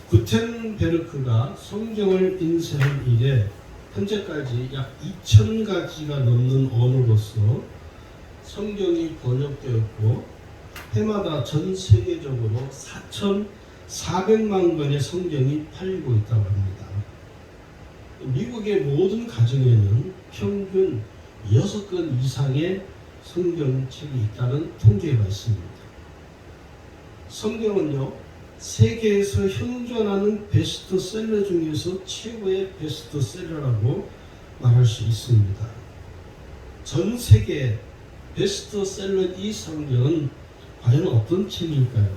구텐베르크가 성경을 인쇄한 이래 현재까지 약 2,000가지가 넘는 언어로서 성경이 번역되었고 해마다 전 세계적으로 4,400만 권의 성경이 팔리고 있다고 합니다. 미국의 모든 가정에는 평균 6권 이상의 성경책이 있다는 통계가 있습니다. 성경은요, 세계에서 현존하는 베스트셀러 중에서 최고의 베스트셀러라고 말할 수 있습니다. 전 세계 베스트셀러 이 성경은 과연 어떤 책일까요?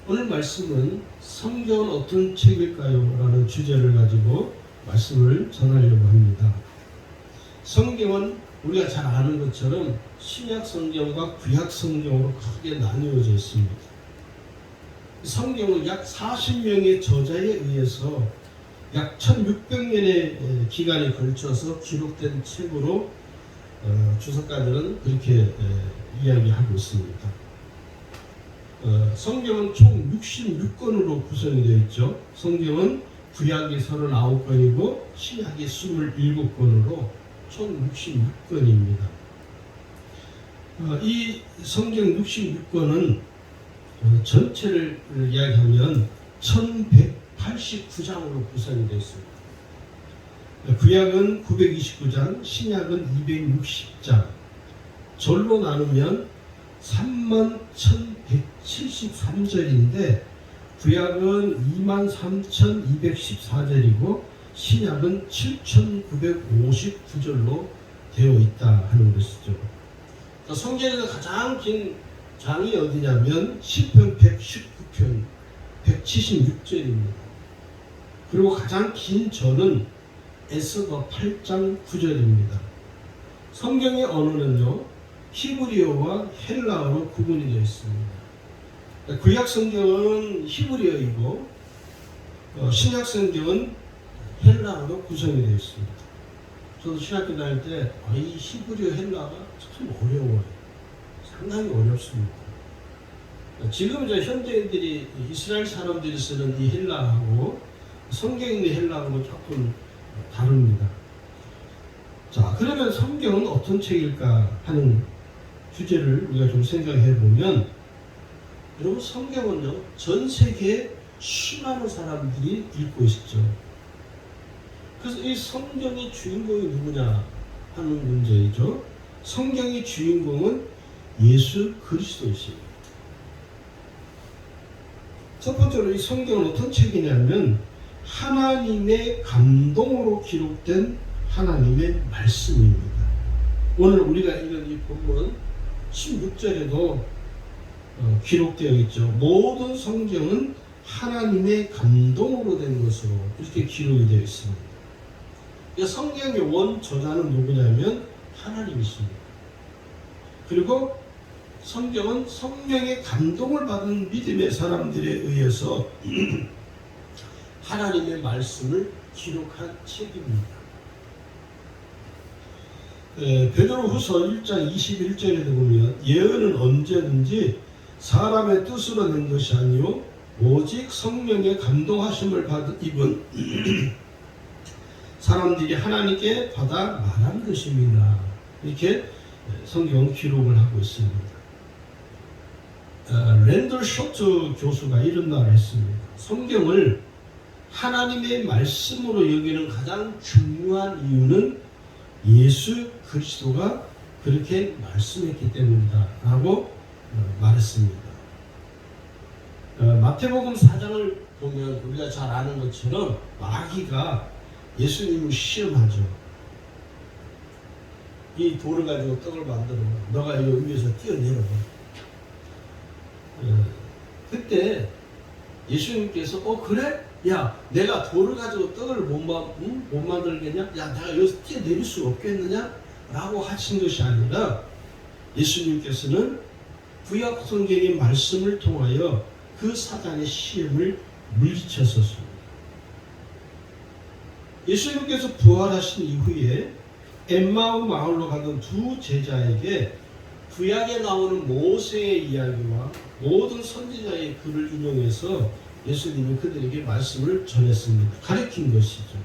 오늘 말씀은 성경은 어떤 책일까요? 라는 주제를 가지고 말씀을 전하려고 합니다. 성경은 우리가 잘 아는 것처럼 신약 성경과 구약 성경으로 크게 나뉘어져 있습니다. 성경은 약 40명의 저자에 의해서 약 1600년의 기간에 걸쳐서 기록된 책으로 주석가들은 그렇게 이야기하고 있습니다. 성경은 총 66권으로 구성이 되어 있죠. 성경은 구약이 39권이고 신약이 27권으로 총 66권입니다. 이 성경 66권은 전체를 이야기하면 1189장으로 구성이 되어 있습니다. 구약은 929장, 신약은 260장, 절로 나누면 31,173절인데 구약은 23,214절이고 신약은 7,959절로 되어 있다 하는 것이죠. 성경에서 가장 긴 장이 어디냐면 시편 119편 176절입니다. 그리고 가장 긴 절은 에스더 8장 9절입니다. 성경의 언어는요, 히브리어와 헬라어로 구분이 되어 있습니다. 구약 성경은 히브리어이고 신약 성경은 헬라어로 구성이 되어 있습니다. 저도 신학교 다닐 때 이 히브리어 헬라가 참 어려워요. 상당히 어렵습니다. 지금 이제 현대인들이 이스라엘 사람들이 쓰는 이 헬라하고 성경에 있는 헬라하고 조금 다릅니다. 자, 그러면 성경은 어떤 책일까 하는 주제를 우리가 좀 생각해 보면, 여러분 성경은요, 전 세계에 수많은 사람들이 읽고 있죠. 그래서 이 성경의 주인공이 누구냐 하는 문제이죠. 성경의 주인공은 예수 그리스도이십니다. 첫 번째로 이 성경은 어떤 책이냐면 하나님의 감동으로 기록된 하나님의 말씀입니다. 오늘 우리가 읽은 이 본문 16절에도 기록되어 있죠. 모든 성경은 하나님의 감동으로 된 것으로 이렇게 기록이 되어 있습니다. 성경의 원 저자는 누구냐면 하나님이십니다. 그리고 성경은 성령의 감동을 받은 믿음의 사람들에 의해서 하나님의 말씀을 기록한 책입니다. 베드로후서 1장 21절에도 보면 예언은 언제든지 사람의 뜻으로 낸 것이 아니요 오직 성령의 감동하심을 입은 사람들이 하나님께 받아 말한 것입니다. 이렇게 성경 기록을 하고 있습니다. 랜들 쇼트 교수가 이런 말을 했습니다. 성경을 하나님의 말씀으로 여기는 가장 중요한 이유는 예수 그리스도가 그렇게 말씀했기 때문이다 라고 말했습니다. 마태복음 4장을 보면 우리가 잘 아는 것처럼 마귀가 예수님을 시험하죠. 이 돌을 가지고 떡을 만들어 너가 여기 위에서 뛰어내려봐. 그때 예수님께서 그래? 야, 내가 돌을 가지고 떡을 못 만들겠냐? 야, 내가 여기서 뛰어내릴 수 없겠느냐? 라고 하신 것이 아니라 예수님께서는 구약 성경의 말씀을 통하여 그 사단의 시험을 물리쳤었습니다. 예수님께서 부활하신 이후에 엠마오 마을로 가던 두 제자에게 구약에 나오는 모세의 이야기와 모든 선지자의 글을 인용해서 예수님이 그들에게 말씀을 전했습니다. 가르친 것이죠.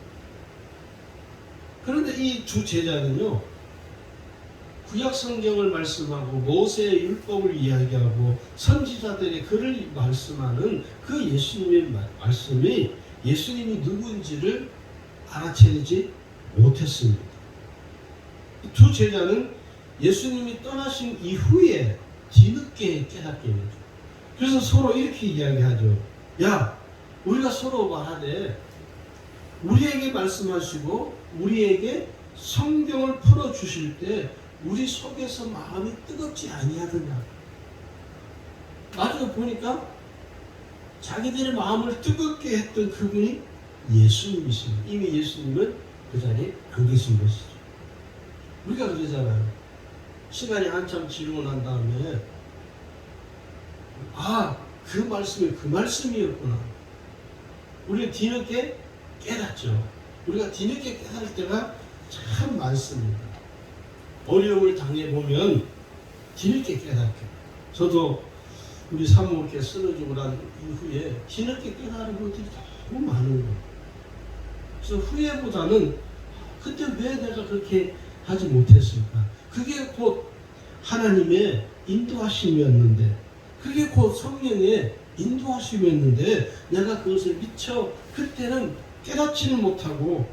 그런데 이 두 제자는요, 구약 성경을 말씀하고 모세의 율법을 이야기하고 선지자들의 글을 말씀하는 그 예수님의 말씀이 예수님이 누구인지를 알아채지 못했습니다. 두 제자는 예수님이 떠나신 이후에 뒤늦게 깨닫게 되죠. 그래서 서로 이렇게 이야기하죠. 야, 우리가 서로 말하되 우리에게 말씀하시고 우리에게 성경을 풀어주실 때 우리 속에서 마음이 뜨겁지 아니하더냐. 나중에 보니까 자기들의 마음을 뜨겁게 했던 그분이 예수님이십니다. 이미 예수님은 그 자리에 안 계신 것이죠. 우리가 그러잖아요. 시간이 한참 지르고 난 다음에 그 말씀이 그 말씀이었구나. 우리가 뒤늦게 깨닫죠. 우리가 뒤늦게 깨달을 때가 참 많습니다. 어려움을 당해보면 뒤늦게 깨닫게. 저도 우리 사모님께 쓰러지고 난 이후에 뒤늦게 깨달은 것들이 너무 많은 거예요. 그래서 후회보다는 그때 왜 내가 그렇게 하지 못했을까? 그게 곧 하나님의 인도하심이었는데, 그게 곧 성령의 인도하심이었는데 내가 그것을 미처 그때는 깨닫지는 못하고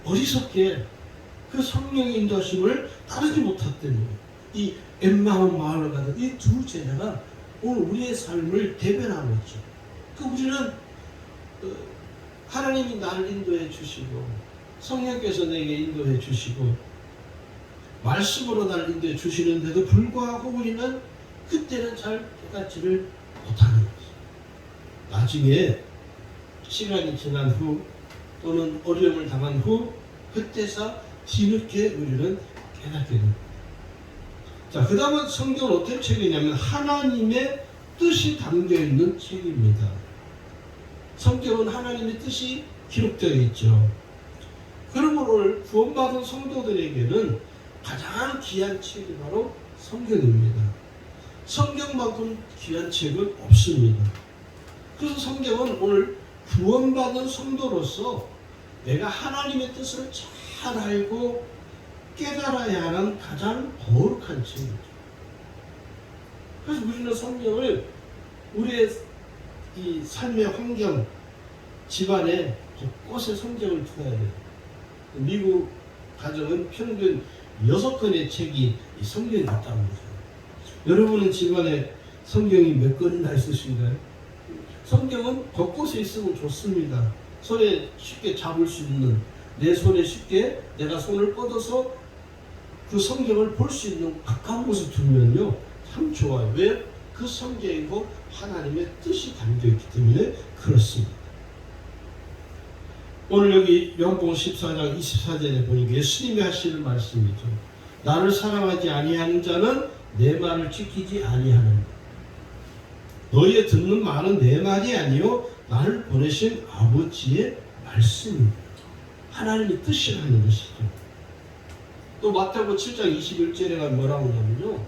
어리석게 그 성령의 인도하심을 따르지 못했더니 이 엠마오 마을을 가던 이 두 제자가 오늘 우리의 삶을 대변하고 있죠. 그 우리는 하나님이 나를 인도해 주시고 성령께서 내게 인도해 주시고 말씀으로 나를 인도해 주시는데도 불구하고 우리는 그때는 잘 깨닫지를 못하는 거죠. 나중에 시간이 지난 후 또는 어려움을 당한 후 그때서 뒤늦게 우리는 깨닫게 됩니다. 자, 그 다음은 성경은 어떤 책이냐면 하나님의 뜻이 담겨있는 책입니다. 성경은 하나님의 뜻이 기록되어 있죠. 그러므로 오늘 구원받은 성도들에게는 가장 귀한 책이 바로 성경입니다. 성경만큼 귀한 책은 없습니다. 그래서 성경은 오늘 구원받은 성도로서 내가 하나님의 뜻을 잘 알고 깨달아야 하는 가장 거룩한 책이죠. 그래서 우리는 성경을 우리의 이 삶의 환경, 집안에 곳곳에 성경을 두어야 돼요. 미국 가정은 평균 6권의 책이 성경이 있다고 합니다. 여러분은 집안에 성경이 몇 권이나 있으신가요? 성경은 곳곳에 있으면 좋습니다. 손에 쉽게 잡을 수 있는, 내 손에 쉽게 내가 손을 뻗어서 그 성경을 볼 수 있는 가까운 곳에 두면요 참 좋아요. 왜? 그 성경이고 하나님의 뜻이 담겨있기 때문에 그렇습니다. 오늘 여기 요한복음 14장 24절에 보니까 예수님이 하시는 말씀이죠. 나를 사랑하지 아니하는 자는 내 말을 지키지 아니하는다. 너희의 듣는 말은 내 말이 아니요 나를 보내신 아버지의 말씀입니다. 하나님의 뜻이라는 것이죠. 또 마태복음 7장 21절에 뭐라고 하냐면요,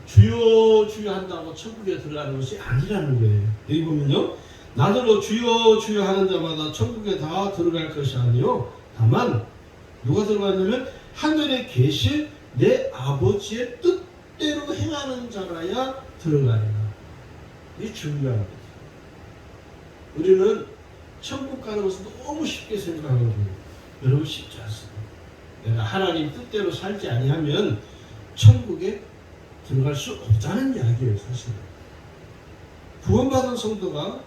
주여 주여 한다고 천국에 들어가는 것이 아니라는 거예요. 여기 보면요, 나더러 주여 주여 하는 자마다 천국에 다 들어갈 것이 아니요 다만 누가 들어가냐면 하늘에 계신 내 아버지의 뜻대로 행하는 자라야 들어가리라. 이게 중요한 거죠. 우리는 천국 가는 것을 너무 쉽게 생각하거든요. 여러분 쉽지 않습니다. 내가 하나님 뜻대로 살지 아니하면 천국에 들어갈 수 없다는 이야기예요. 사실은 구원받은 성도가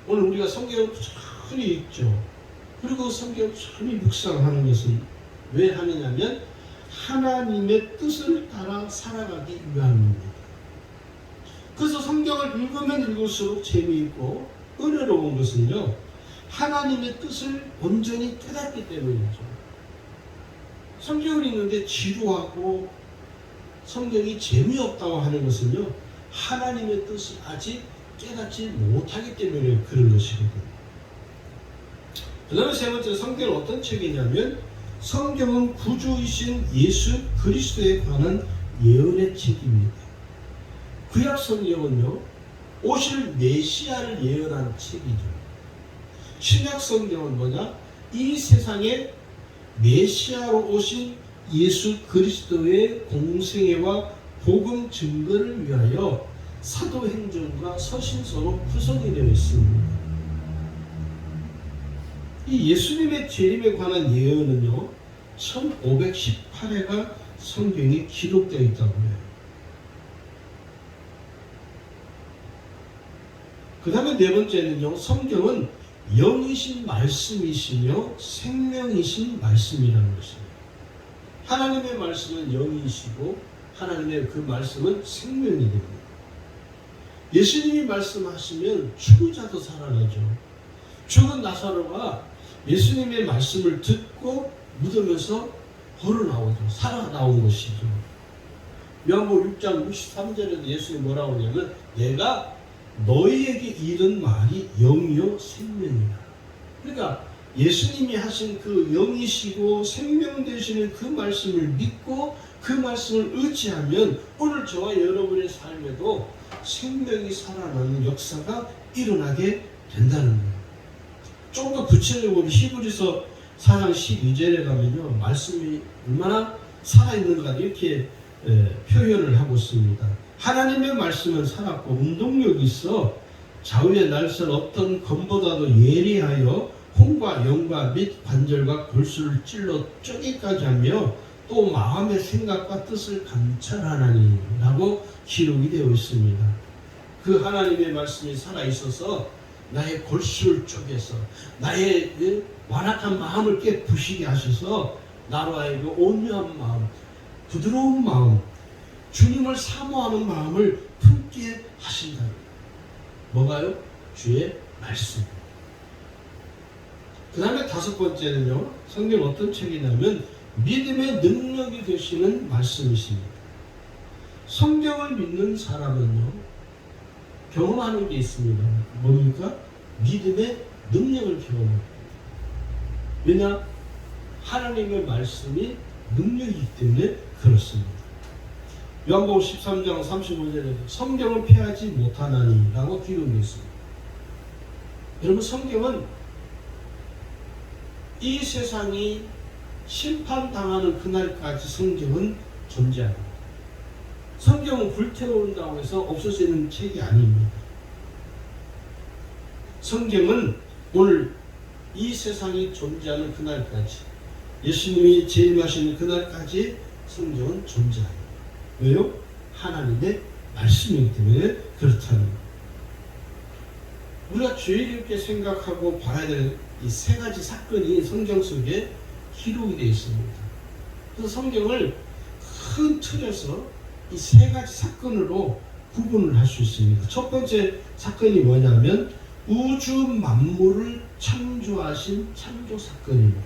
오늘 우리가 성경을 천히 읽죠. 그리고 성경을 천히 묵상하는 것은 왜 하느냐면 하나님의 뜻을 따라 살아가기 위함입니다. 그래서 성경을 읽으면 읽을수록 재미있고 은혜로운 것은요 하나님의 뜻을 온전히 깨닫기 때문이죠. 성경을 읽는데 지루하고 성경이 재미없다고 하는 것은요 하나님의 뜻을 아직 깨닫지 못하기 때문에 그런 것이거든요. 그 다음에 세 번째, 성경은 어떤 책이냐면 성경은 구주이신 예수 그리스도에 관한 예언의 책입니다. 구약 성경은요 오실 메시아를 예언한 책이죠. 신약 성경은 뭐냐? 이 세상에 메시아로 오신 예수 그리스도의 공생애와 복음 증거를 위하여 사도행전과 서신서로 구성이 되어 있습니다. 이 예수님의 재림에 관한 예언은요, 1518회가 성경에 기록되어 있다고 해요. 그 다음에 네 번째는요, 성경은 영이신 말씀이시며 생명이신 말씀이라는 것입니다. 하나님의 말씀은 영이시고 하나님의 그 말씀은 생명이 됩니다. 예수님이 말씀하시면 죽은 자도 살아나죠. 죽은 나사로가 예수님의 말씀을 듣고 믿으면서 걸어나오죠. 살아나온 것이죠. 요한복음 6장 63절에도 예수님이 뭐라고 하냐면 내가 너희에게 이른 말이 영이요 생명이다. 그러니까 예수님이 하신 그 영이시고 생명 되시는 그 말씀을 믿고 그 말씀을 의지하면 오늘 저와 여러분의 삶에도 생명이 살아나는 역사가 일어나게 된다는 거예요. 좀 더 구체적으로 히브리서 4장 12절에 가면요, 말씀이 얼마나 살아있는가 이렇게 표현을 하고 있습니다. 하나님의 말씀은 살았고 운동력이 있어 좌우의 날선 어떤 검보다도 예리하여 혼과 영과 및 관절과 골수를 찔러 쪼개까지 하며 또 마음의 생각과 뜻을 감찰하나니 라고 기록이 되어 있습니다. 그 하나님의 말씀이 살아있어서 나의 골수를 쪼개서 나의 완악한 마음을 깨부시게 하셔서 나로 하여금 온유한 마음, 부드러운 마음, 주님을 사모하는 마음을 품게 하신다. 뭐가요? 주의 말씀. 그 다음에 다섯 번째는요, 성경 어떤 책이냐면 믿음의 능력이 되시는 말씀이십니다. 성경을 믿는 사람은요, 경험하는 게 있습니다. 뭡니까? 믿음의 능력을 경험합니다. 왜냐? 하나님의 말씀이 능력이기 때문에 그렇습니다. 요한복음 13장 35절에 성경을 폐하지 못하나니 라고 기록이 있습니다. 여러분, 성경은 이 세상이 심판당하는 그날까지 성경은 존재합니다. 성경은 불태워온다고 해서 없어지는 책이 아닙니다. 성경은 오늘 이 세상이 존재하는 그날까지, 예수님이 재림하시는 그날까지 성경은 존재합니다. 왜요? 하나님의 말씀이기 때문에 그렇다는 거예요. 우리가 주의 깊게 생각하고 봐야 될 이 세 가지 사건이 성경 속에 기록이 되어 있습니다. 그래서 성경을 큰 틀에서 이 세 가지 사건으로 구분을 할 수 있습니다. 첫 번째 사건이 뭐냐면 우주 만물을 창조하신 창조 사건입니다.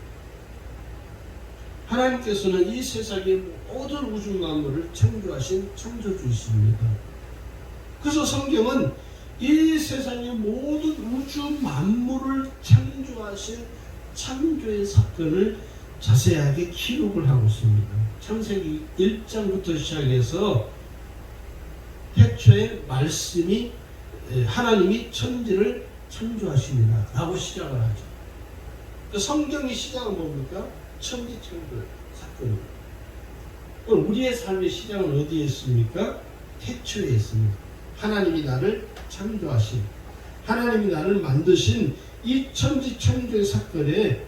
하나님께서는 이 세상의 모든 우주 만물을 창조하신 창조주이십니다. 그래서 성경은 이 세상의 모든 우주 만물을 창조하신 창조의 사건을 자세하게 기록을 하고 있습니다. 창세기 1장부터 시작해서 태초에 말씀이 하나님이 천지를 창조하십니다 라고 시작을 하죠. 그 성경의 시작은 뭡니까? 천지 창조 사건입니다. 그럼 우리의 삶의 시작은 어디에 있습니까? 태초에 있습니다. 하나님이 나를 창조하신, 하나님이 나를 만드신 이 천지 창조의 사건에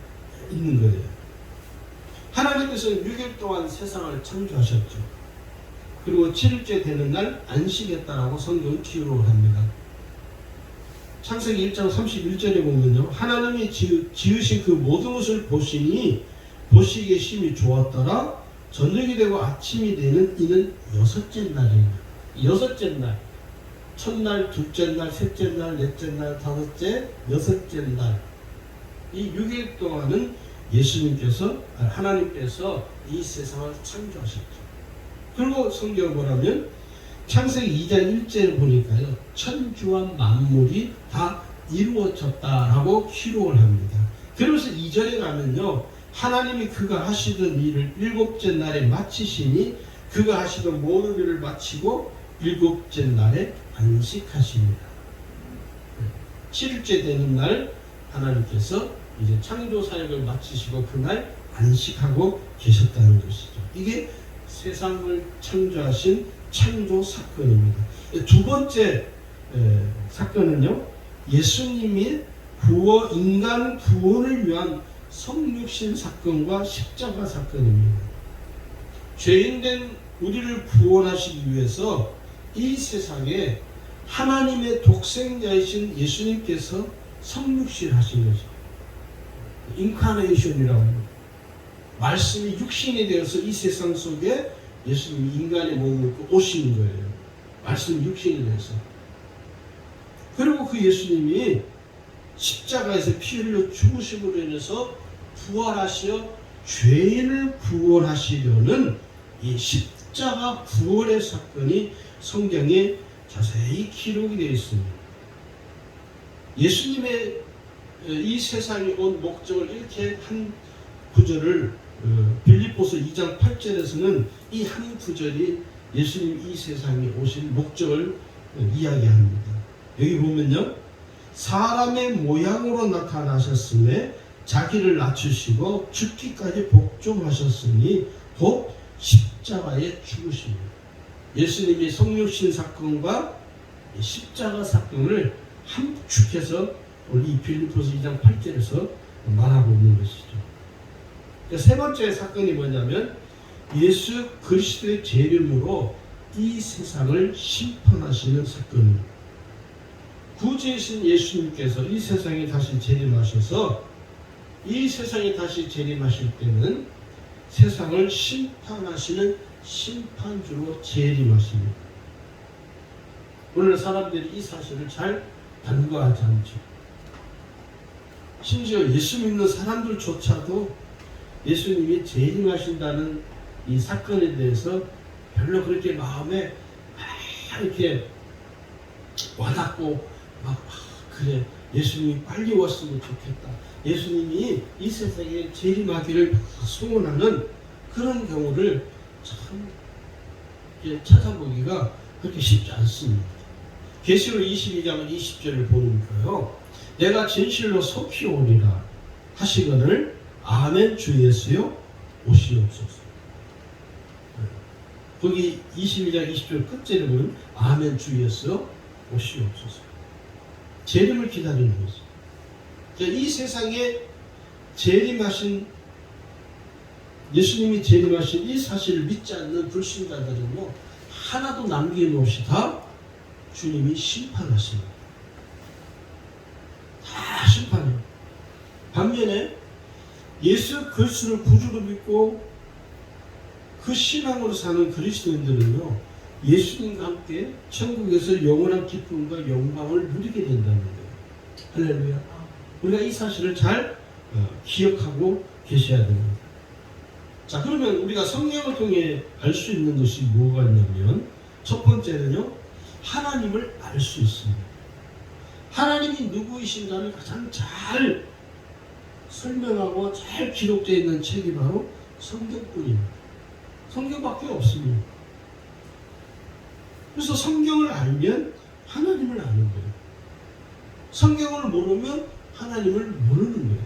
있는 거예요. 하나님께서는 6일 동안 세상을 창조하셨죠. 그리고 7일째 되는 날 안식했다라고 성경은 기록을 합니다. 창세기 1장 31절에 보면요, 하나님이 지으신 그 모든 것을 보시니 보시기에 심히 좋았더라. 저녁이 되고 아침이 되는 이는 여섯째 날입니다. 여섯째 날, 첫날, 둘째 날, 셋째 날, 넷째 날, 다섯째, 여섯째 날, 이 6일 동안은 예수님께서, 하나님께서 이 세상을 창조하셨죠. 그리고 성경을 보라면 창세기 2장 1절을 보니까요, 천지와 만물이 다 이루어졌다라고 기록을 합니다. 그러면서 2절에 가면요, 하나님이 그가 하시던 일을 일곱째 날에 마치시니 그가 하시던 모든 일을 마치고 일곱째 날에 안식하십니다 7일째 되는 날 하나님께서 이제 창조 사역을 마치시고 그날 안식하고 계셨다는 것이죠. 이게 세상을 창조하신 창조 사건입니다. 두 번째 사건은요, 예수님이 인간 구원을 위한 성육신 사건과 십자가 사건입니다. 죄인된 우리를 구원하시기 위해서 이 세상에 하나님의 독생자이신 예수님께서 성육신 하신 거죠. 인카네이션이라고 합니다. 말씀이 육신이 되어서 이 세상 속에 예수님이 인간의 몸을 입고 오시는 거예요. 말씀이 육신이 되어서. 그리고 그 예수님이 십자가에서 피 흘려 죽으심으로 인해서 부활하시어 죄인을 구원하시려는 이 십자가 구원의 사건이 성경에 자세히 기록이 되어 있습니다. 예수님의 이 세상에 온 목적을 이렇게 한 구절을 빌립보서 2장 8절에서는 이 한 구절이 예수님 이 세상에 오신 목적을 이야기합니다. 여기 보면요, 사람의 모양으로 나타나셨음에 자기를 낮추시고 죽기까지 복종하셨으니 곧 십자가에 죽으십니다. 예수님이 성육신 사건과 십자가 사건을 함축해서 이 빌립보서 2장 8절에서 말하고 있는 것이죠. 세 번째 사건이 뭐냐면 예수 그리스도의 재림으로 이 세상을 심판하시는 사건입니다. 구주이신 예수님께서 이 세상에 다시 재림하셔서 이 세상에 다시 재림하실 때는 세상을 심판하시는 심판주로 재림하십니다. 오늘 사람들이 이 사실을 잘 간과하지 않죠. 심지어 예수 믿는 사람들조차도 예수님이 재림하신다는 이 사건에 대해서 별로 그렇게 마음에 이렇게 와닿고 그래, 예수님이 빨리 왔으면 좋겠다, 예수님이 이 세상에 재림하기를 소원하는 그런 경우를 참 찾아보기가 그렇게 쉽지 않습니다. 계시록 22장 20절을 보니까요, 내가 진실로 속히 오리라 하시거늘 아멘 주 예수여 오시옵소서. 거기 22장 20절 끝절에 보면 아멘 주 예수여 오시옵소서. 재림을 기다리는 거죠. 이 세상에 재림하신 예수님이 재림하신 이 사실을 믿지 않는 불신자들은요, 하나도 남김없이 다 주님이 심판하십니다. 다 심판해요. 반면에 예수 그리스도를 구주로 믿고 그 신앙으로 사는 그리스도인들은요, 예수님과 함께 천국에서 영원한 기쁨과 영광을 누리게 된다는 거예요. 할렐루야. 우리가 이 사실을 잘 기억하고 계셔야 됩니다. 자, 그러면 우리가 성경을 통해 알 수 있는 것이 뭐가 있냐면, 첫 번째는요, 하나님을 알 수 있습니다. 하나님이 누구이신가를 가장 잘 설명하고 잘 기록되어 있는 책이 바로 성경뿐입니다. 성경밖에 없습니다. 그래서 성경을 알면 하나님을 아는 거예요. 성경을 모르면 하나님을 모르는 거예요.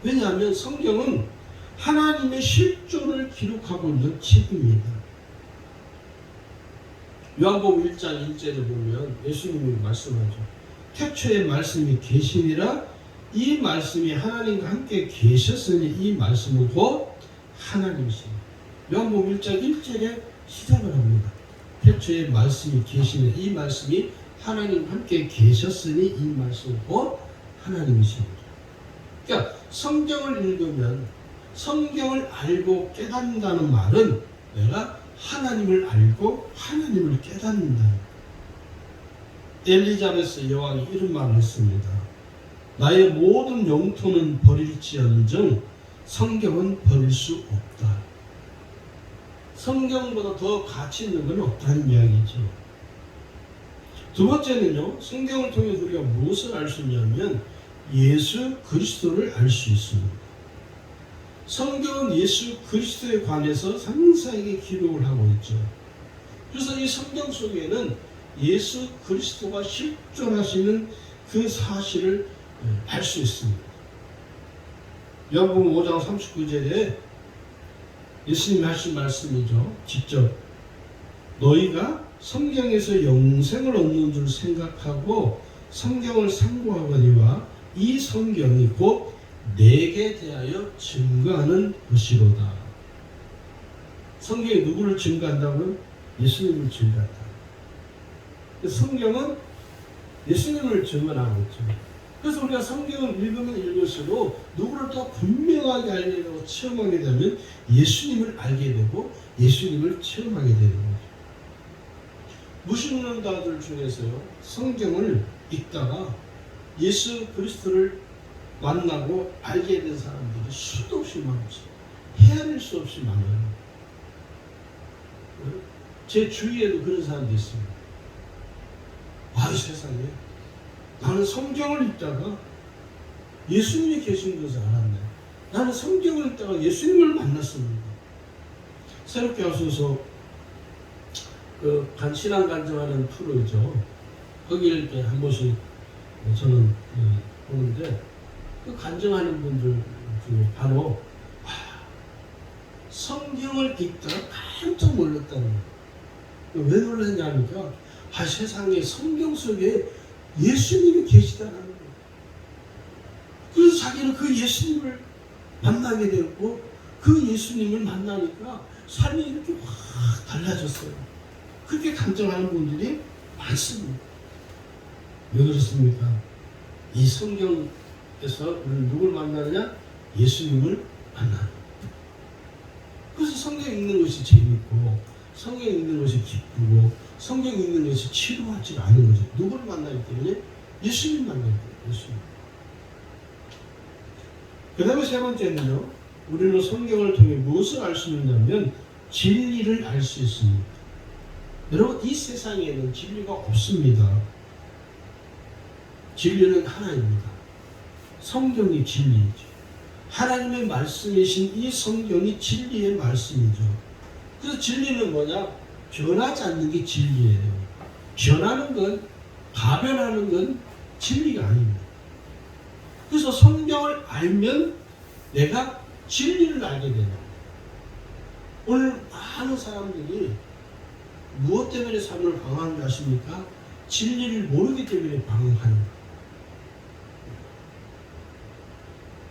왜냐하면 성경은 하나님의 실존을 기록하고 있는 책입니다. 요한복음 1장 1절에 보면 예수님이 말씀하죠. 태초에 말씀이 계시니라, 이 말씀이 하나님과 함께 계셨으니 이 말씀은 곧 하나님이시니. 요한복음 1장 1절에 시작을 합니다. 태초에 말씀이 계시니 이 말씀이 하나님과 함께 계셨으니 이 말씀은 곧 하나님이십니다. 그러니까 성경을 읽으면 성경을 알고 깨닫는다는 말은 내가 하나님을 알고 하나님을 깨닫는다. 엘리자베스 여왕이 이런 말을 했습니다. 나의 모든 영토는 버릴지언정 성경은 버릴 수 없다. 성경보다 더 가치 있는 건 없다는 이야기죠. 두 번째는요, 성경을 통해 우리가 무엇을 알 수 있냐면 예수 그리스도를 알 수 있습니다. 성경은 예수 그리스도에 관해서 상세하게 기록을 하고 있죠. 그래서 이 성경 속에는 예수 그리스도가 실존하시는 그 사실을 알 수 있습니다. 요한복음 5장 39절에 예수님이 하신 말씀이죠. 직접 너희가 성경에서 영생을 얻는 줄 생각하고 성경을 상고하거니와 이 성경이 곧 내게 대하여 증거하는 것이로다. 성경이 누구를 증거한다고요? 예수님을 증거한다. 성경은 예수님을 증언하고 있죠. 그래서 우리가 성경을 읽으면 읽을수록 누구를 더 분명하게 알게 되고 체험하게 되면 예수님을 알게 되고 예수님을 체험하게 되는 거죠. 무신론자들 중에서요, 성경을 읽다가 예수 그리스도를 만나고 알게 된 사람들이 수도 없이 많죠. 헤아릴 수 없이 많아요. 제 주위에도 그런 사람도 있습니다. 아, 세상에 나는 성경을 읽다가 예수님이 계신 것을 알았네. 나는 성경을 읽다가 예수님을 만났습니다. 새롭게 하셔서 신앙 간증하는 프로죠. 거기를 이렇게 한 번씩 저는 보는데 그 간증하는 분들 중에 바로 성경을 읽다가 깜짝 놀랐다는 거예요. 왜 놀랐냐니까 세상에 성경 속에 예수님이 계시다는 거예요. 그래서 자기는 그 예수님을 만나게 되었고 그 예수님을 만나니까 삶이 이렇게 확 달라졌어요. 그렇게 간증하는 분들이 많습니다. 왜 그렇습니까? 이 성경에서 우리는 누굴 만나느냐? 예수님을 만나는. 그래서 성경 읽는 것이 재밌고 성경 읽는 것이 기쁘고 성경 읽는 것이 치료하지 않은 거죠. 누구를 만나기 때문에? 예수님 만나기 때문에. 예수님. 그 다음에 세 번째는요, 우리는 성경을 통해 무엇을 알 수 있느냐면 진리를 알 수 있습니다. 여러분, 이 세상에는 진리가 없습니다. 진리는 하나입니다. 성경이 진리이죠. 하나님의 말씀이신 이 성경이 진리의 말씀이죠. 그래서 진리는 뭐냐? 변하지 않는 게 진리예요. 변하는 건, 가변하는 건 진리가 아닙니다. 그래서 성경을 알면 내가 진리를 알게 되는 거예요. 오늘 많은 사람들이 무엇 때문에 삶을 방황하는 줄 아십니까? 진리를 모르기 때문에 방황하는 거예요.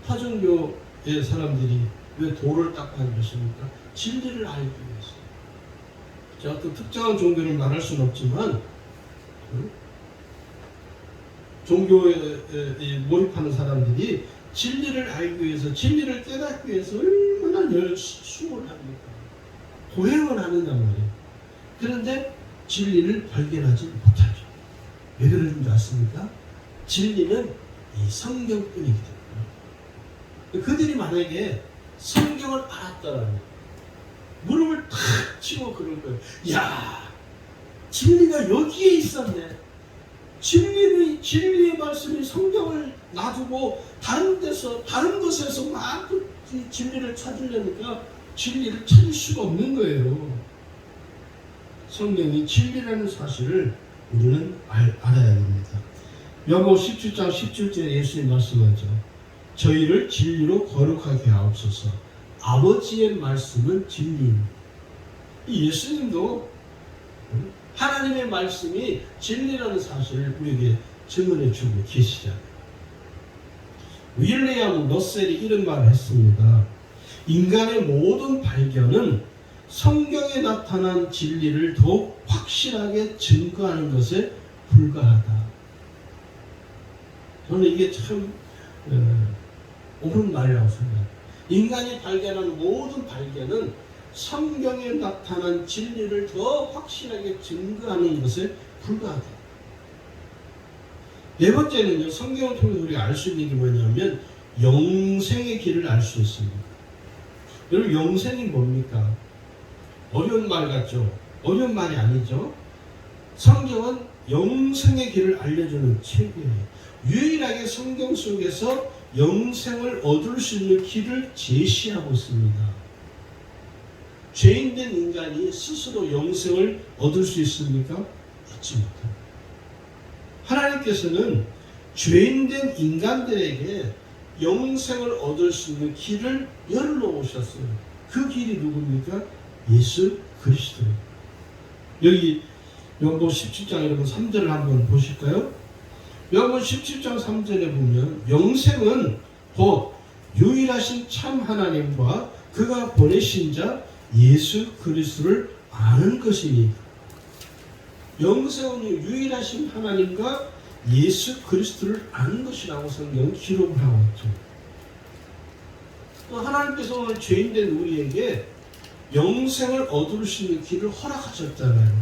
타종교의 사람들이 왜 도를 닦아야 것입니까? 진리를 알기 위해서. 제가 또 특정한 종교를 말할 수는 없지만 종교에 몰입하는 사람들이 진리를 알기 위해서, 진리를 깨닫기 위해서 얼마나 수고를 합니까? 고행을 하는단 말이에요. 그런데 진리를 발견하지 못하죠. 왜 그러는지 아십니까? 진리는 이 성경뿐이기 때문에. 그들이 만약에 성경을 알았다라면 무릎을 탁 치고 그럴 거예요. 야, 진리가 여기에 있었네. 진리의 말씀이 성경을 놔두고 다른 곳에서 막 진리를 찾으려니까 진리를 찾을 수가 없는 거예요. 성경이 진리라는 사실을 우리는 알아야 됩니다. 요한복음 17장 17절에 예수님 말씀하죠. 저희를 진리로 거룩하게 하옵소서. 아버지의 말씀은 진리입니다. 예수님도 하나님의 말씀이 진리라는 사실을 우리에게 증언해 주고 계시잖아요. 윌리엄 러셀이 이런 말을 했습니다. 인간의 모든 발견은 성경에 나타난 진리를 더욱 확실하게 증거하는 것에 불과하다. 저는 이게 참 옳은 말이라고 생각합니다. 인간이 발견한 모든 발견은 성경에 나타난 진리를 더 확실하게 증거하는 것에 불과하다. 네 번째는요, 성경을 통해 우리가 알 수 있는 게 뭐냐면 영생의 길을 알 수 있습니다. 여러분, 영생이 뭡니까? 어려운 말 같죠? 어려운 말이 아니죠? 성경은 영생의 길을 알려주는 책이에요. 유일하게 성경 속에서 영생을 얻을 수 있는 길을 제시하고 있습니다. 죄인된 인간이 스스로 영생을 얻을 수 있습니까? 얻지 못합니다. 하나님께서는 죄인된 인간들에게 영생을 얻을 수 있는 길을 열어놓으셨어요. 그 길이 누굽니까? 예수 그리스도. 여기 요한복음 17장 여러분 3절을 한번 보실까요? 요한복음 17장 3절에 보면 영생은 곧 유일하신 참 하나님과 그가 보내신 자 예수 그리스도를 아는 것이니. 영생은 유일하신 하나님과 예수 그리스도를 아는 것이라고 성경은 기록을 하고 있죠. 하나님께서 오늘 죄인된 우리에게 영생을 얻을 수 있는 길을 허락하셨잖아요.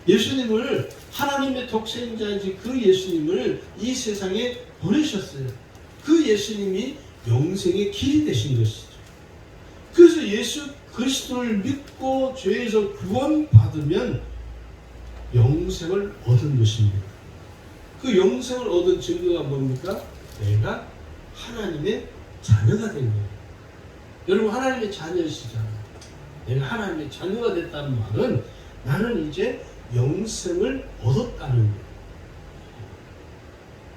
예수님을 하나님의 독생자이지 그 예수님을 이 세상에 보내셨어요. 그 예수님이 영생의 길이 되신 것이죠. 그래서 예수 그리스도를 믿고 죄에서 구원받으면 영생을 얻은 것입니다. 그 영생을 얻은 증거가 뭡니까? 내가 하나님의 자녀가 된 거예요. 여러분 하나님의 자녀이시잖아요. 내가 하나님의 자녀가 됐다는 말은 나는 이제 영생을 얻었다는 거예요.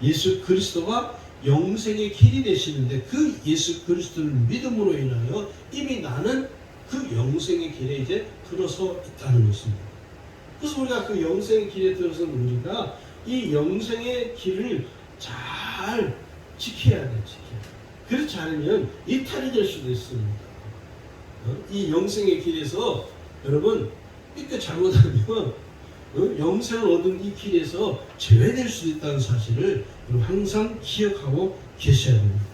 예수 그리스도가 영생의 길이 되시는데 그 예수 그리스도를 믿음으로 인하여 이미 나는 그 영생의 길에 이제 들어서 있다는 것입니다. 그래서 우리가 그 영생의 길에 들어서 우리가 이 영생의 길을 잘 지켜야 돼, 지켜야 돼. 그렇지 않으면 이탈이 될 수도 있습니다. 이 영생의 길에서 여러분 이렇게 잘못하면 영생을 얻은 이 길에서 제외될 수 있다는 사실을 항상 기억하고 계셔야 됩니다.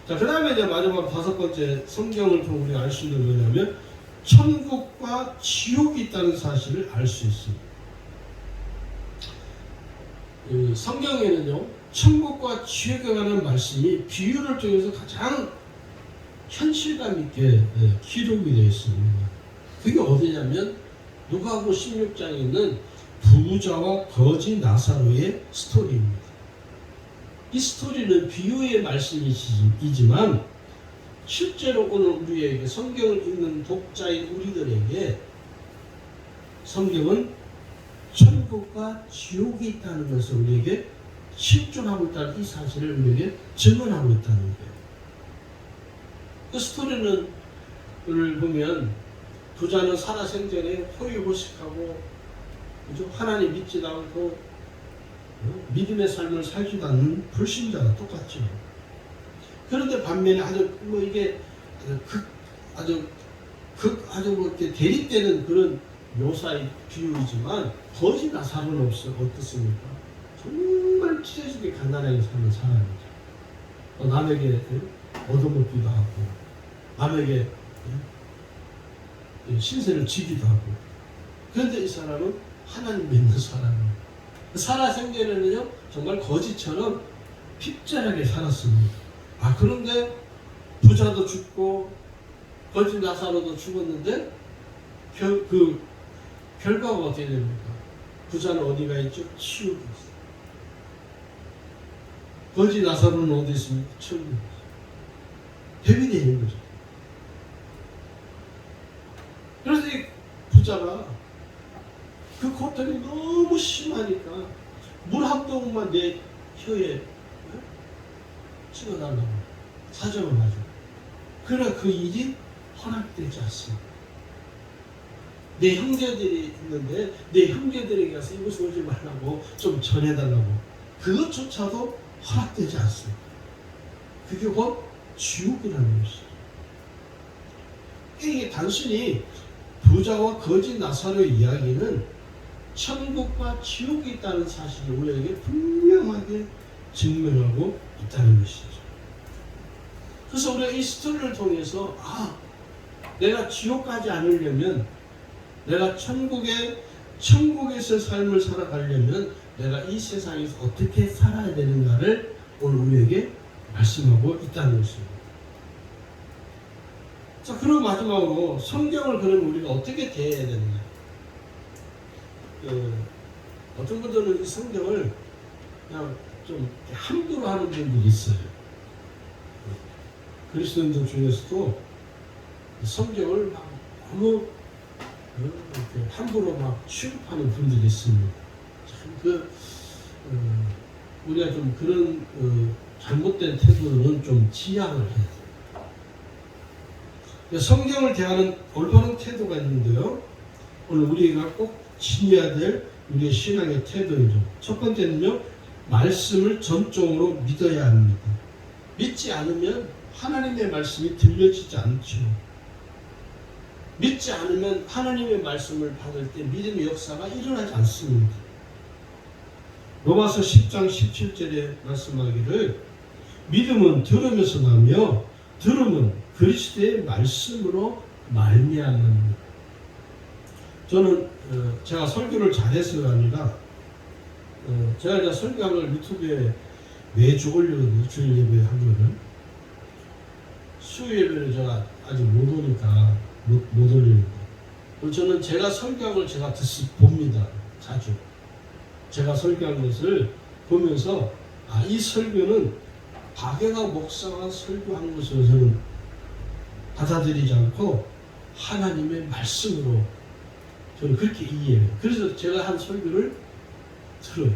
자, 그 다음에 이제 마지막 다섯 번째 성경을 통해 우리가 알 수 있는 거냐면 천국과 지옥이 있다는 사실을 알 수 있습니다. 성경에는요 천국과 지옥에 관한 말씀이 비유를 통해서 가장 현실감 있게 기록이 되어 있습니다. 그게 어디냐면 누가복음 16장에 있는 부자와 거지 나사로의 스토리입니다. 이 스토리는 비유의 말씀이지만 실제로 오늘 우리에게 성경을 읽는 독자인 우리들에게 성경은 천국과 지옥이 있다는 것을 우리에게 실존하고 있다는 이 사실을 우리에게 증언하고 있다는 거예요. 그 스토리를 보면 부자는 살아생전에 호의호식하고 하나님 믿지도 않고 믿음의 삶을 살지도 않는 불신자가 똑같죠. 그런데 반면에 이게 아주 이렇게 대립되는 그런 묘사의 비유이지만 거지 나사로는 어떻습니까? 정말 찢어지게 가난하게 사는 사람이죠. 남에게 얻어먹기도 하고 남에게 신세를 지기도 하고. 그런데 이 사람은 하나님 믿는 사람이에요. 살아생전에는요 정말 거지처럼 핍절하게 살았습니다. 그런데 부자도 죽고 거지 나사로도 죽었는데 그 결과가 어떻게 됩니까? 부자는 어디가 있죠? 지옥에 있어요. 거지 나사로는 어디 있습니까? 천국에 있어요. 대비 되는 거죠. 그래서 이 부자가 그 고통이 너무 심하니까 물 한 방울만 내 혀에 찍어달라고 사정을 하죠. 그러나 그 일이 허락되지 않습니다. 내 형제들이 있는데 내 형제들에게 가서 이것을 오지 말라고 좀 전해달라고 그것조차도 허락되지 않습니다. 그게 곧 지옥이라는 것이죠. 이게 단순히 부자와 거지 나사로의 이야기는 천국과 지옥이 있다는 사실을 우리에게 분명하게 증명하고 있다는 것이죠. 그래서 우리가 이 스토리를 통해서 내가 지옥 가지 않으려면 내가 천국에서 삶을 살아가려면 내가 이 세상에서 어떻게 살아야 되는가를 오늘 우리에게 말씀하고 있다는 것입니다. 자, 그리고 마지막으로 성경을 그러면 우리가 어떻게 대해야 되느냐. 어떤 분들은 이 성경을 그냥 좀 함부로 하는 분들이 있어요. 그리스도인들 중에서도 성경을 막 너무 함부로 막 취급하는 분들이 있습니다. 참 우리가 좀 그런 잘못된 태도는 좀 지양을 해야 돼요. 성경을 대하는 올바른 태도가 있는데요. 오늘 우리가 꼭 지녀야 될 우리의 신앙의 태도이죠. 첫 번째는요, 말씀을 전적으로 믿어야 합니다. 믿지 않으면 하나님의 말씀이 들려지지 않죠. 믿지 않으면 하나님의 말씀을 받을 때 믿음의 역사가 일어나지 않습니다. 로마서 10장 17절에 말씀하기를 믿음은 들으면서 나며 들음은 그리스도의 말씀으로 말미암습니다. 저는 제가 설교를 잘해서가 아니라 제가 이제 설교한 걸 유튜브에 매주 올리거든요. 주일 예배 하면은 수요 예배를 제가 아직 못 오니까 못 올립니다. 저는 제가 설교한 걸 제가 봅니다. 자주 제가 설교한 것을 보면서 이 설교는 박예가 목사가 설교한 것을 저는 받아들이지 않고 하나님의 말씀으로 저는 그렇게 이해해요. 그래서 제가 한 설교를 들어요.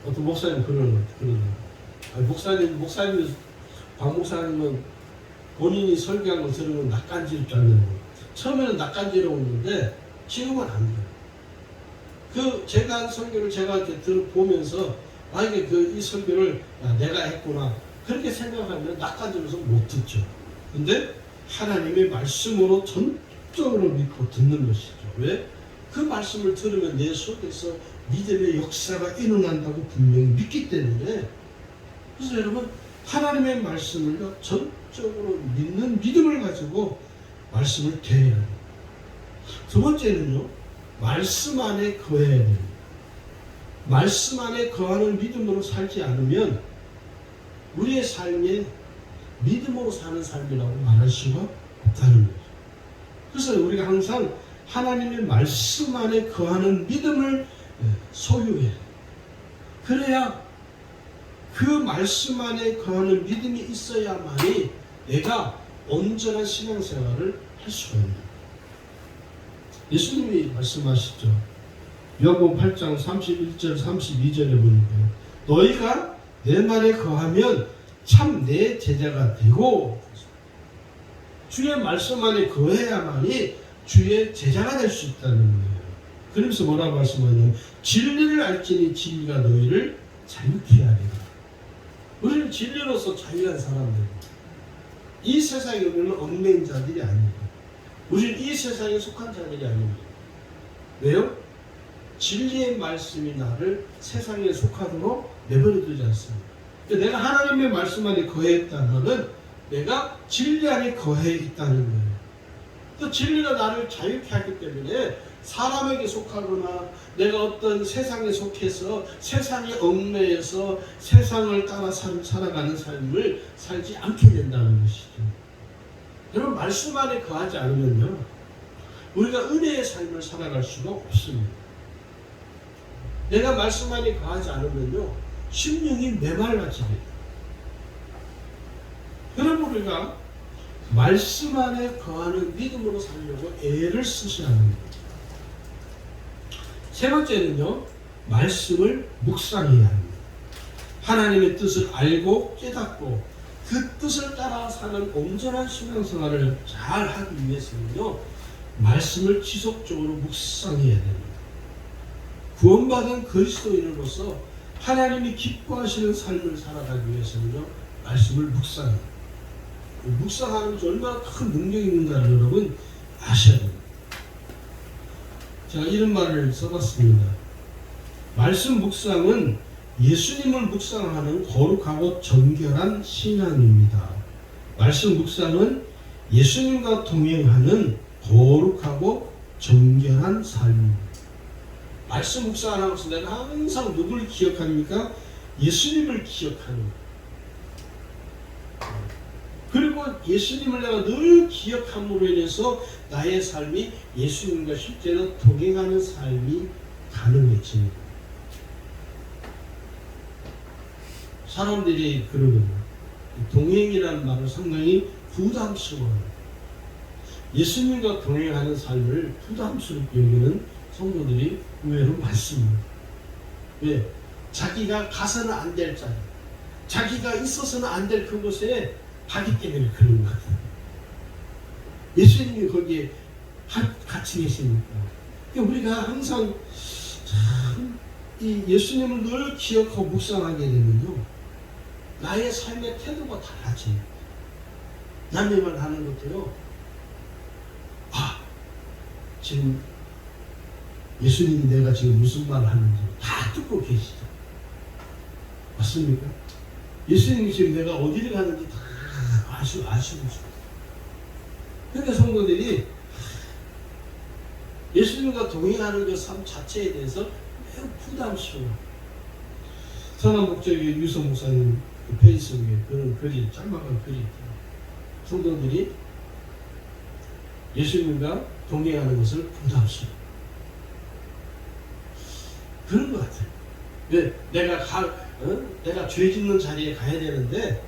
어떤 목사님 그러는 목사님, 박 목사님은 본인이 설교한 거 들으면 낯간지를 줄 알는 거예요. 처음에는 낯간지러웠는데 지금은 안 돼요. 제가 한 설교를 제가 이렇게 보면서 이게 이 설교를 내가 했구나 그렇게 생각하면 낯간지러워서 못 듣죠. 근데 하나님의 말씀으로 전적으로 믿고 듣는 것이죠. 왜? 그 말씀을 들으면 내 속에서 믿음의 역사가 일어난다고 분명히 믿기 때문에. 그래서 여러분 하나님의 말씀을 전적으로 믿는 믿음을 가지고 말씀을 대해야 해요. 두 번째는요, 말씀 안에 거해야 돼요. 말씀 안에 거하는 믿음으로 살지 않으면 우리의 삶에 믿음으로 사는 삶이라고 말할 수가 없다는 거죠. 그래서 우리가 항상 하나님의 말씀 안에 거하는 믿음을 소유해야 돼요. 그래야 그 말씀 안에 거하는 믿음이 있어야만이 내가 온전한 신앙생활을 할 수가 있는 거예요. 예수님이 말씀하시죠. 요한복음 8장 31절 32절에 보니까 너희가 내 말에 거하면 참 내 제자가 되고 주의 말씀 안에 거해야만이 주의 제자가 될 수 있다는 거예요. 그러면서 뭐라고 말씀하냐면 진리를 알지니 진리가 너희를 자유케 하리라. 우리는 진리로서 자유한 사람들입니다. 이 세상에 우리는 얽매인 자들이 아닙니다. 우리는 이 세상에 속한 자들이 아닙니다. 왜요? 진리의 말씀이 나를 세상에 속하도록 내버려두지 않습니다. 내가 하나님의 말씀 안에 거해 있다면 내가 진리 안에 거해 있다는 거예요. 또 진리가 나를 자유케 하기 때문에 사람에게 속하거나 내가 어떤 세상에 속해서 세상에 얽매여서 세상을 따라 살아가는 삶을 살지 않게 된다는 것이죠. 여러분 말씀 안에 거하지 않으면요 우리가 은혜의 삶을 살아갈 수가 없습니다. 내가 말씀 안에 거하지 않으면요 심령이 메말라지게 돼요. 그럼 우리가 말씀 안에 거하는 믿음으로 살려고 애를 쓰셔야 합니다. 세 번째는요, 말씀을 묵상해야 합니다. 하나님의 뜻을 알고 깨닫고 그 뜻을 따라 사는 온전한 신앙생활을 잘 하기 위해서는요, 말씀을 지속적으로 묵상해야 됩니다. 구원받은 그리스도인으로서 하나님이 기뻐하시는 삶을 살아가기 위해서는요, 말씀을 묵상해요. 묵상하는 것이 얼마나 큰 능력이 있는가를 여러분 아셔야 됩니다. 제가 이런 말을 써봤습니다. 말씀 묵상은 예수님을 묵상하는 거룩하고 정결한 신앙입니다. 말씀 묵상은 예수님과 동행하는 거룩하고 정결한 삶입니다. 말씀 묵상하면서 내가 항상 누구를 기억합니까? 예수님을 기억하는 거예요. 그리고 예수님을 내가 늘 기억함으로 인해서 나의 삶이 예수님과 실제로 동행하는 삶이 가능해집니다. 사람들이 그러거든요. 동행이라는 말을 상당히 부담스러워요. 예수님과 동행하는 삶을 부담스럽게 여기는 성도들이 의외로 많습니다. 왜? 자기가 가서는 안 될 자리, 자기가 있어서는 안 될 그곳에 가기 때문에 그런 것 같아요. 예수님이 거기에 같이 계시니까. 우리가 항상 참 이 예수님을 늘 기억하고 묵상하게 되면요, 나의 삶의 태도가 달라져요. 남의 하는 것도요, 지금 예수님이 내가 지금 무슨 말을 하는지 다 듣고 계시죠. 맞습니까? 예수님이 지금 내가 어디를 가는지 다 아시고. 그러니까 성도들이 예수님과 동행하는 그 삶 자체에 대해서 매우 부담스러워. 선한 목적의 유서 목사님 그 페이스북에 그런 글이, 짤막한 글이 있더라고요. 성도들이 예수님과 동행하는 것을 부담스러워. 그런 것 같아요. 왜? 내가 죄 짓는 자리에 가야 되는데,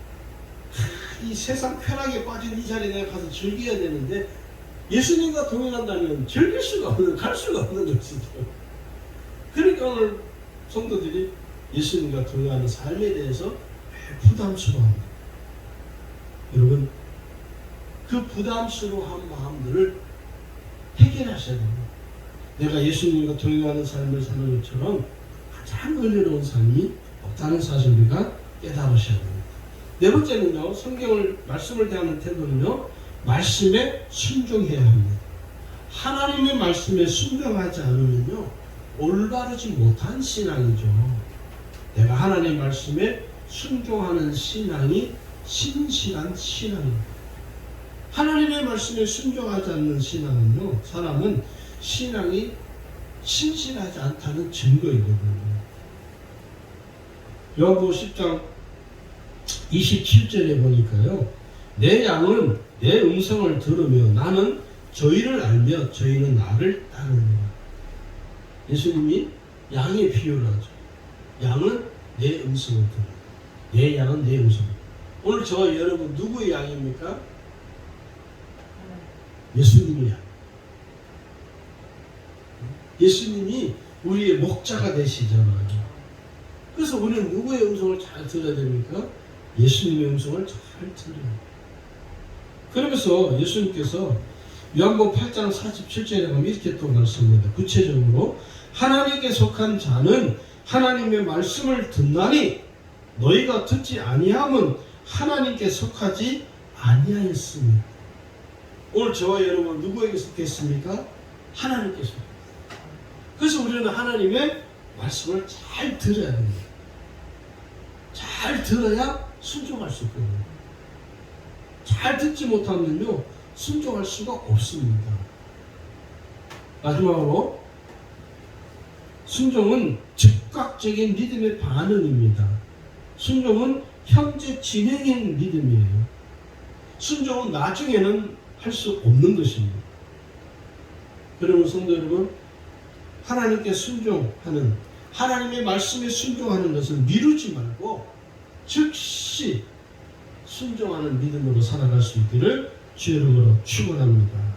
이 세상 쾌락에 빠진 이 자리에 내가 가서 즐겨야 되는데, 예수님과 동행한다면 즐길 수가 없는, 갈 수가 없는 것이죠. 그러니까 오늘 성도들이 예수님과 동행하는 삶에 대해서 매 부담스러워합니다. 여러분, 그 부담스러워한 마음들을 해결하셔야 됩니다. 내가 예수님과 동행하는 삶을 사는 것처럼 가장 은혜로운 삶이 없다는 사실 우리가 깨달으셔야 됩니다. 네 번째는요, 말씀을 대하는 태도는요, 말씀에 순종해야 합니다. 하나님의 말씀에 순종하지 않으면요, 올바르지 못한 신앙이죠. 내가 하나님의 말씀에 순종하는 신앙이 신실한 신앙입니다. 하나님의 말씀에 순종하지 않는 신앙은요, 사람은 신앙이 신실하지 않다는 증거이거든요. 요한복음 10장 27절에 보니까요, 내 양은 내 음성을 들으며 나는 저희를 알며 저희는 나를 따르느니라. 예수님이 양의 비유를 하죠. 양은 내 음성을 들어요. 내 양은 내 음성. 오늘 저와 여러분 누구의 양입니까? 예수님의 양. 예수님이 우리의 목자가 되시잖아요. 그래서 우리는 누구의 음성을 잘 들어야 됩니까? 예수님의 음성을 잘 들어요. 그러면서 예수님께서 요한복음 8장 47절에 보면 이렇게 또 말씀합니다. 구체적으로 하나님께 속한 자는 하나님의 말씀을 듣나니 너희가 듣지 아니함은 하나님께 속하지 아니하였습니다. 오늘 저와 여러분 누구에게 속했습니까? 하나님께 속했습니다. 그래서 우리는 하나님의 말씀을 잘 들어야 됩니다. 잘 들어야 순종할 수 있거든요. 잘 듣지 못하면요, 순종할 수가 없습니다. 마지막으로 순종은 즉각적인 믿음의 반응입니다. 순종은 현재 진행형 믿음이에요. 순종은 나중에는 할 수 없는 것입니다. 그러면 성도 여러분, 하나님께 순종하는, 하나님의 말씀에 순종하는 것을 미루지 말고 즉시 순종하는 믿음으로 살아갈 수 있기를 주의 이름으로 축원합니다.